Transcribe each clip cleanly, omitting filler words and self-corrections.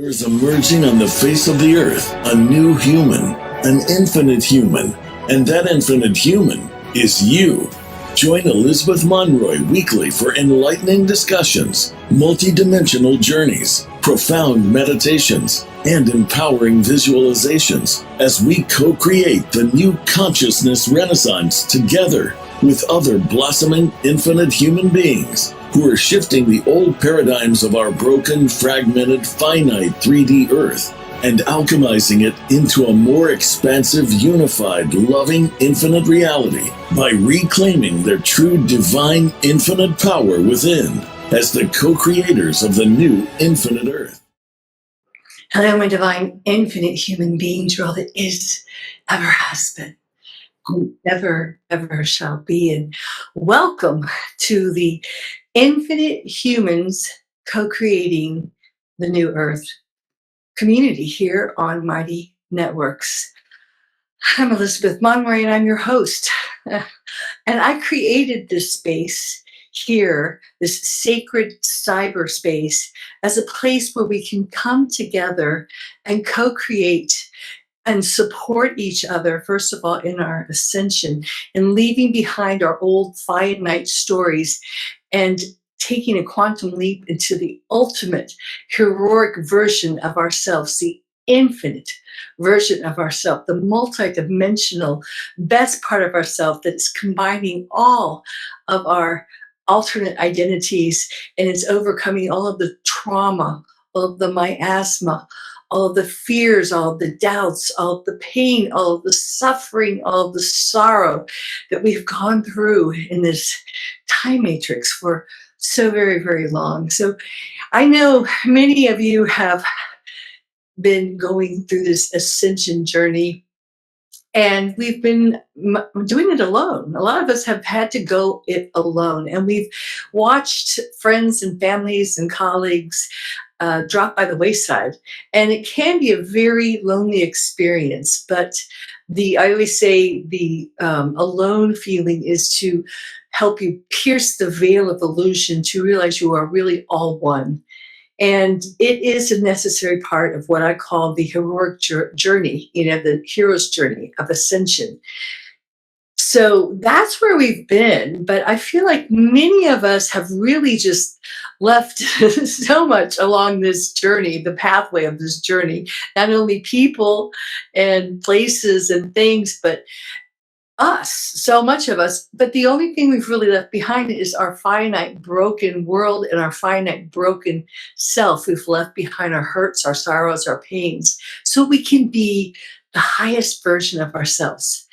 There is emerging on the face of the earth a new human, an infinite human, and that infinite human is you. Join Elizabeth Monroy weekly for enlightening discussions, multidimensional journeys, profound meditations, and empowering visualizations as we co-create the new consciousness renaissance together with other blossoming infinite human beings who are shifting the old paradigms of our broken, fragmented, finite 3D Earth and alchemizing it into a more expansive, unified, loving, infinite reality by reclaiming their true divine, infinite power within as the co-creators of the new infinite Earth. Hello, my divine, infinite human beings, all that is, ever has been, who ever shall be. And welcome to the Infinite Humans Co-Creating the New Earth community here on Mighty Networks. I'm Elizabeth Monroy, and I'm your host. And I created this space here, this sacred cyberspace, as a place where we can come together and co-create and support each other, first of all, in our ascension and leaving behind our old finite stories and taking a quantum leap into the ultimate heroic version of ourselves, the infinite version of ourselves, the multidimensional best part of ourselves that is combining all of our alternate identities and is overcoming all of the trauma, all of the miasma, all of the fears, all of the doubts, all of the pain, all of the suffering, all of the sorrow that we've gone through in this time matrix for so very, very long. So I know many of you have been going through this ascension journey, and we've been doing it alone. A lot of us have had to go it alone, and we've watched friends and families and colleagues drop by the wayside. And it can be a very lonely experience, but I always say the alone feeling is to help you pierce the veil of illusion to realize you are really all one. And it is a necessary part of what I call the heroic journey, the hero's journey of ascension. So that's where we've been, but I feel like many of us have really just left so much along this journey, the pathway of this journey, not only people and places and things, but us, so much of us. But the only thing we've really left behind is our finite broken world and our finite broken self. We've left behind our hurts, our sorrows, our pains, so we can be the highest version of ourselves.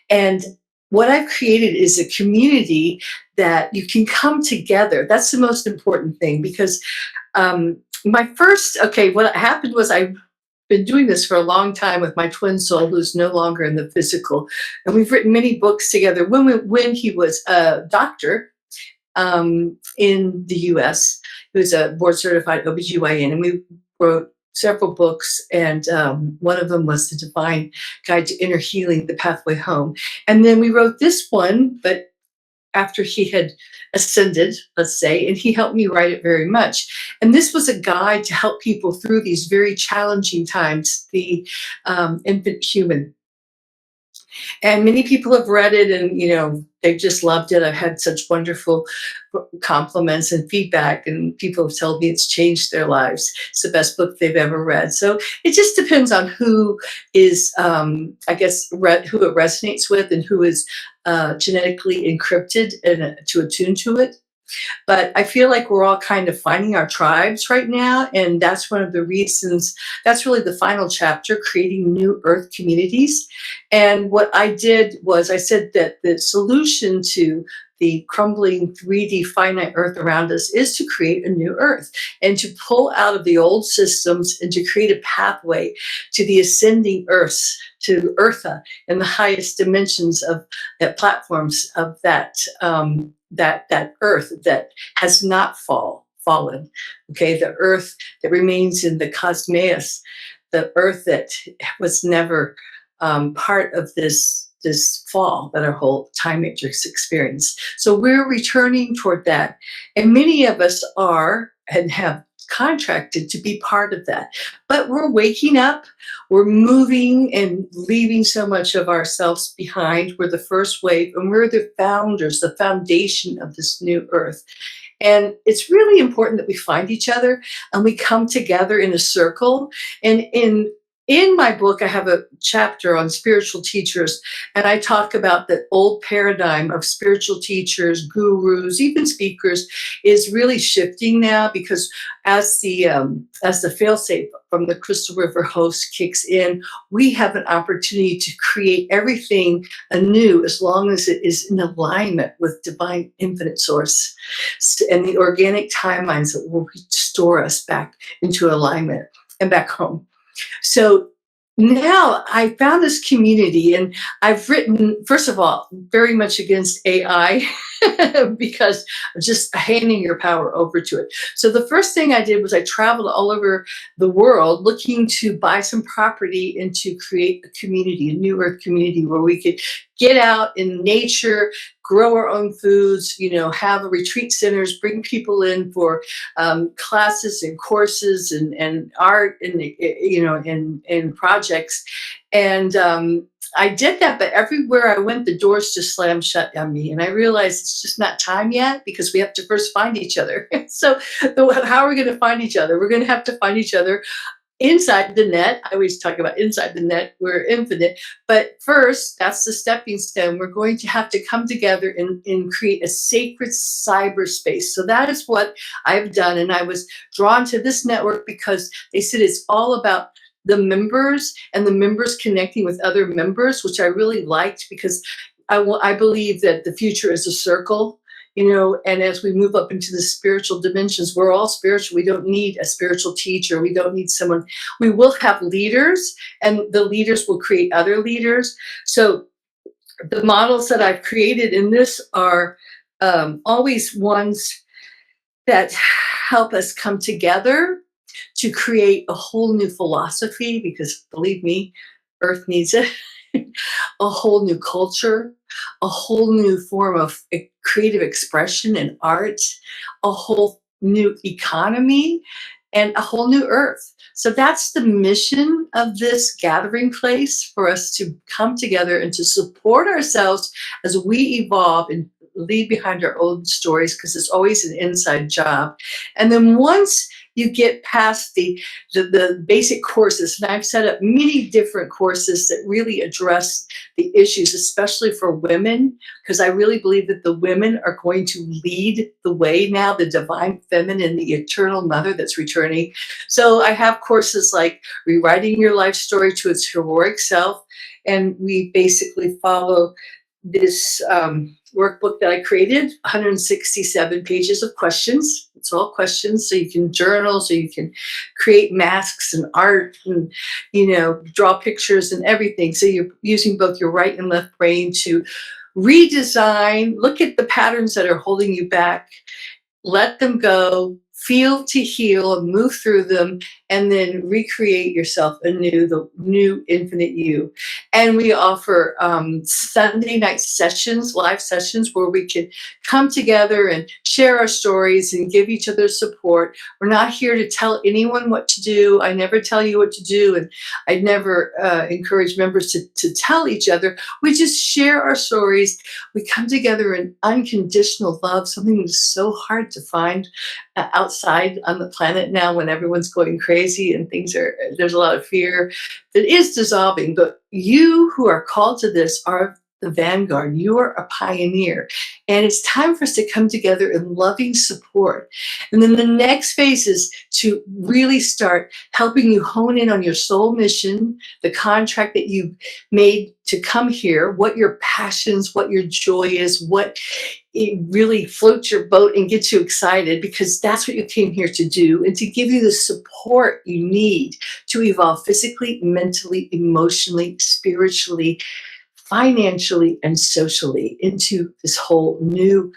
And what I've created is a community that you can come together. That's the most important thing, because what happened was I've been doing this for a long time with my twin soul, who's no longer in the physical. And we've written many books together. When he was a doctor in the US, he was a board certified OBGYN, and we wrote several books, and one of them was The Divine Guide to Inner Healing, The Pathway Home. And then we wrote this one, but after he had ascended, let's say, and he helped me write it very much. And this was a guide to help people through these very challenging times, the infant human. And many people have read it, and they've just loved it. I've had such wonderful compliments and feedback, and people have told me it's changed their lives. It's the best book they've ever read. So it just depends on who is, who it resonates with, and who is genetically encrypted and to attune to it. But I feel like we're all kind of finding our tribes right now. And that's one of the reasons, that's really the final chapter, creating new earth communities. And what I did was I said that the solution to the crumbling 3D finite earth around us is to create a new earth and to pull out of the old systems and to create a pathway to the ascending earths, to Eartha and the highest dimensions of that platforms of that earth that has not fallen. Okay, the earth that remains in the cosmos, the earth that was never part of this fall that our whole time matrix experienced. So we're returning toward that, and many of us are and have contracted to be part of that. But we're waking up, we're moving and leaving so much of ourselves behind. We're the first wave, and we're the founders, the foundation of this new earth. And it's really important that we find each other and we come together in a circle. And in my book, I have a chapter on spiritual teachers, and I talk about the old paradigm of spiritual teachers, gurus, even speakers, is really shifting now because as the failsafe from the Crystal River host kicks in, we have an opportunity to create everything anew as long as it is in alignment with divine infinite source and the organic timelines that will restore us back into alignment and back home. So now I found this community, and I've written, first of all, very much against AI because just handing your power over to it. So the first thing I did was I traveled all over the world looking to buy some property and to create a community, a new earth community where we could get out in nature, grow our own foods, have retreat centers, bring people in for classes and courses and art and projects. And I did that, but everywhere I went, the doors just slammed shut on me. And I realized it's just not time yet because we have to first find each other. So how are we going to find each other? We're going to have to find each other inside the net. I always talk about inside the net, we're infinite. But first, that's the stepping stone. We're going to have to come together and create a sacred cyberspace. So that is what I've done. And I was drawn to this network because they said it's all about the members and the members connecting with other members, which I really liked because I believe that the future is a circle. And as we move up into the spiritual dimensions, we're all spiritual. We don't need a spiritual teacher. We don't need someone. We will have leaders, and the leaders will create other leaders. So the models that I've created in this are always ones that help us come together to create a whole new philosophy, because believe me, Earth needs it, a whole new culture, a whole new form of creative expression and art, a whole new economy, and a whole new earth. So that's the mission of this gathering place, for us to come together and to support ourselves as we evolve and leave behind our own stories, because it's always an inside job. And then once you get past the basic courses, and I've set up many different courses that really address the issues, especially for women, because I really believe that the women are going to lead the way now, the divine feminine, the eternal mother that's returning. So I have courses like Rewriting Your Life Story to Its Heroic Self, and we basically follow this workbook that I created, 167 pages of questions. It's all questions, so you can journal, so you can create masks and art and, draw pictures and everything. So you're using both your right and left brain to redesign, look at the patterns that are holding you back, let them go, feel to heal, and move through them, and then recreate yourself anew, the new infinite you. And we offer Sunday night sessions, live sessions, where we can come together and share our stories and give each other support. We're not here to tell anyone what to do. I never tell you what to do, and I never encourage members to tell each other. We just share our stories. We come together in unconditional love, something that's so hard to find outside on the planet now, when everyone's going crazy and there's a lot of fear that is dissolving. But you who are called to this are the vanguard. You are a pioneer, and it's time for us to come together in loving support. And then the next phase is to really start helping you hone in on your soul mission, the contract that you made to come here, what your passions, what your joy is, what it really floats your boat and gets you excited, because that's what you came here to do, and to give you the support you need to evolve physically, mentally, emotionally, spiritually, financially, and socially into this whole new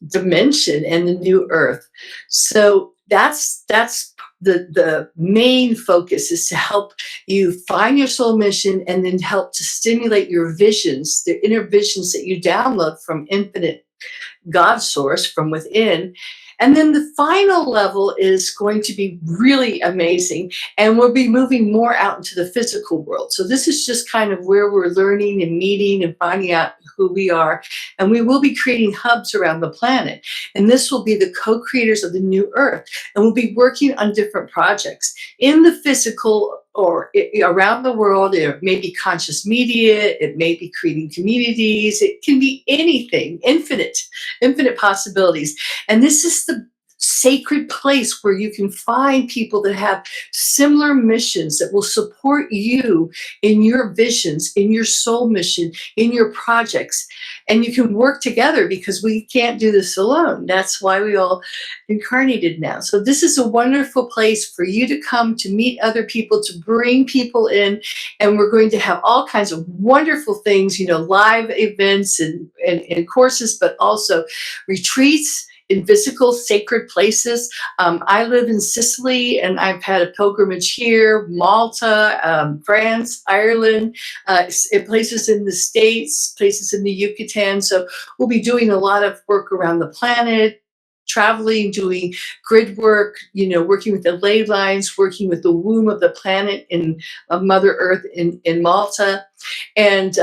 dimension and the new earth. So that's the main focus, is to help you find your soul mission, and then help to stimulate your visions, the inner visions that you download from infinite God source from within. And then the final level is going to be really amazing. And we'll be moving more out into the physical world. So this is just kind of where we're learning and meeting and finding out who we are. And we will be creating hubs around the planet. And this will be the co-creators of the new Earth. And we'll be working on different projects in the physical or around the world. It may be conscious media, it may be creating communities, it can be anything, infinite possibilities. And this is the sacred place where you can find people that have similar missions that will support you in your visions, in your soul mission, in your projects. And you can work together because we can't do this alone. That's why we all incarnated now. So this is a wonderful place for you to come to meet other people, to bring people in. And we're going to have all kinds of wonderful things, live events and courses, but also retreats in physical sacred places. I live in Sicily, and I've had a pilgrimage here, Malta, France, Ireland, places in the States, places in the Yucatan. So we'll be doing a lot of work around the planet, traveling, doing grid work, working with the ley lines, working with the womb of the planet in Mother Earth in Malta. And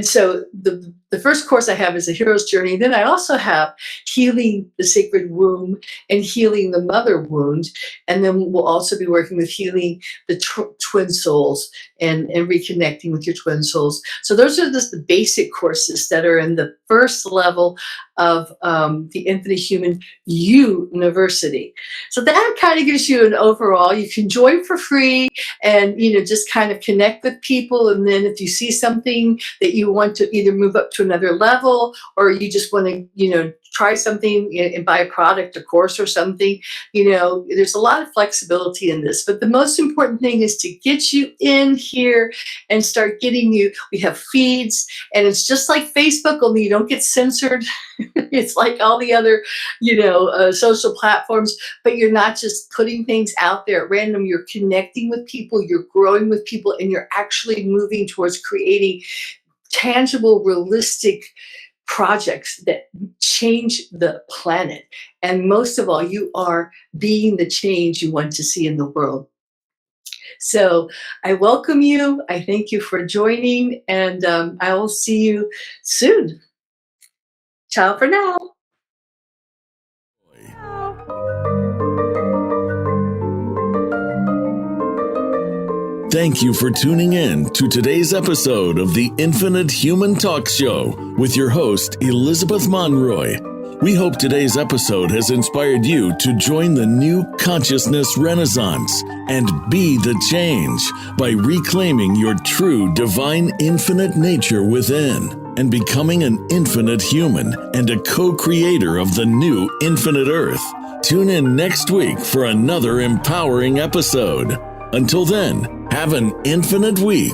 so the first course I have is a hero's journey. Then I also have healing the sacred womb and healing the mother wound. And then we'll also be working with healing the twin souls and reconnecting with your twin souls. So those are just the basic courses that are in the first level of the Infinite Human University. So that kind of gives you an overall. You can join for free and just kind of connect with people. And then if you see something that you want to either move up to another level, or you just want to try something and buy a product, a course or something, there's a lot of flexibility in this. But the most important thing is to get you in here and start getting you. We have feeds, and it's just like Facebook, only you don't get censored. It's like all the other social platforms, but you're not just putting things out there at random. You're connecting with people, you're growing with people, and you're actually moving towards creating tangible, realistic projects that change the planet. And most of all, you are being the change you want to see in the world. So I welcome you. I thank you for joining, and I will see you soon. Ciao for now. Thank you for tuning in to today's episode of the Infinite Human Talk Show with your host, Elizabeth Monroy. We hope today's episode has inspired you to join the new consciousness renaissance and be the change by reclaiming your true divine infinite nature within and becoming an infinite human and a co-creator of the new infinite earth. Tune in next week for another empowering episode. Until then, have an infinite week.